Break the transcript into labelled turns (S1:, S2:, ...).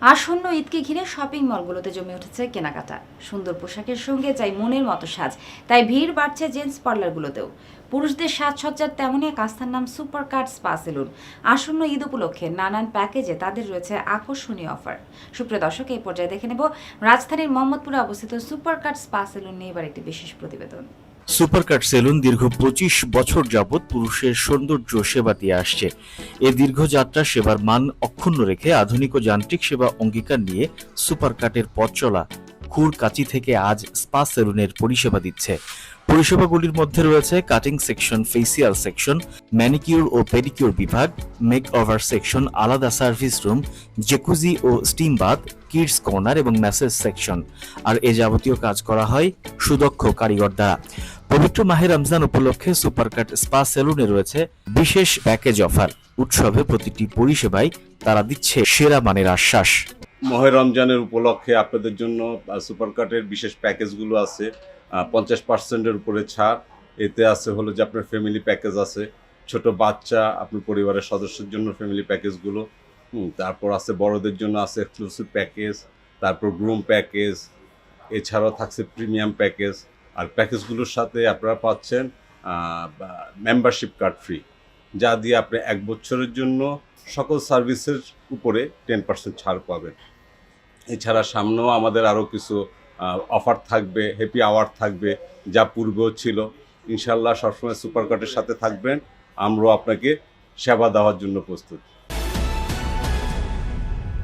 S1: আসন্ন ঈদকে ঘিরে শপিং মলগুলোতে জমে উঠেছে কেনাকাটা। সুন্দর পোশাকের সঙ্গে চাই মনের মতো সাজ, তাই ভিড় বাড়ছে জেন্টস পার্লারগুলোতেও। পুরুষদের সাজসজ্জার তেমনই এক আস্থার নাম সুপার কাট স্পা সেলুন। আসন্ন ঈদ উপলক্ষে নানান প্যাকেজে তাদের রয়েছে আকর্ষণীয় অফার। সুপ্রিয় দর্শক, এই পর্যায়ে দেখে নেব রাজধানীর মোহাম্মদপুরে অবস্থিত সুপার কাট স্পা সেলুন নিয়ে এবার একটি বিশেষ প্রতিবেদন।
S2: সুপার কাট সেলুন দীর্ঘ ২৫ বছর যাবৎ পুরুষের সৌন্দর্য সেবা দিয়ে আসছে। এ দীর্ঘ যাত্রা সেবার মান অক্ষুণ্ণ রেখে আধুনিক ও যান্ত্রিক সেবা অঙ্গীকার নিয়ে সুপার কাটের পথ চলা খুর কাচি থেকে আজ স্পা সেলুনের পরিষেবা দিচ্ছে। পরিষেবাগুলির মধ্যে রয়েছে cutting section, facial section, manicure ও পেডিকিউর বিভাগ, মেক ওভার সেকশন, আলাদা সার্ভিস রুম, জেকুজি ও স্টিম বাথ, কিডস কর্নার এবং ম্যাসেজ সেকশন। আর এ যাবতীয় কাজ করা হয় সুদক্ষ কারিগর দ্বারা। পবিত্র মাহে রমজান উপলক্ষে সুপারকাট স্পা সেলুনে রয়েছে বিশেষ প্যাকেজ অফার। উৎসবে প্রতিটি পরিষেবায় তারা দিচ্ছে সেরা মানের আশ্বাস।
S3: মাহে রমজানের উপলক্ষে আপনাদের জন্য সুপার কাটের বিশেষ প্যাকেজগুলো আছে। 50%-এর উপরে ছাড়। এতে আছে হলো যে আপনার ফ্যামিলি প্যাকেজ আছে, ছোট বাচ্চা আপনার পরিবারের সদস্যের জন্য ফ্যামিলি প্যাকেজগুলো। তারপর আছে বড়দের জন্য আছে এক্সক্লুসিভ প্যাকেজ, তারপর গ্রুম প্যাকেজ, এছাড়াও থাকছে প্রিমিয়াম প্যাকেজ। আর প্যাকেজগুলোর সাথে আপনারা পাচ্ছেন মেম্বারশিপ কার্ড ফ্রি, যা দিয়ে আপনি 1 বছরের জন্য সকল সার্ভিসের উপরে 10% ছাড় পাবেন। এছাড়া সামনেও আমাদের আরও কিছু অফার থাকবে, হ্যাপি আওয়ার থাকবে, যা পূর্বেও ছিল। ইনশাল্লাহ সবসময় সুপার কার্টের সাথে থাকবেন, আমরাও আপনাকে সেবা দেওয়ার জন্য প্রস্তুত।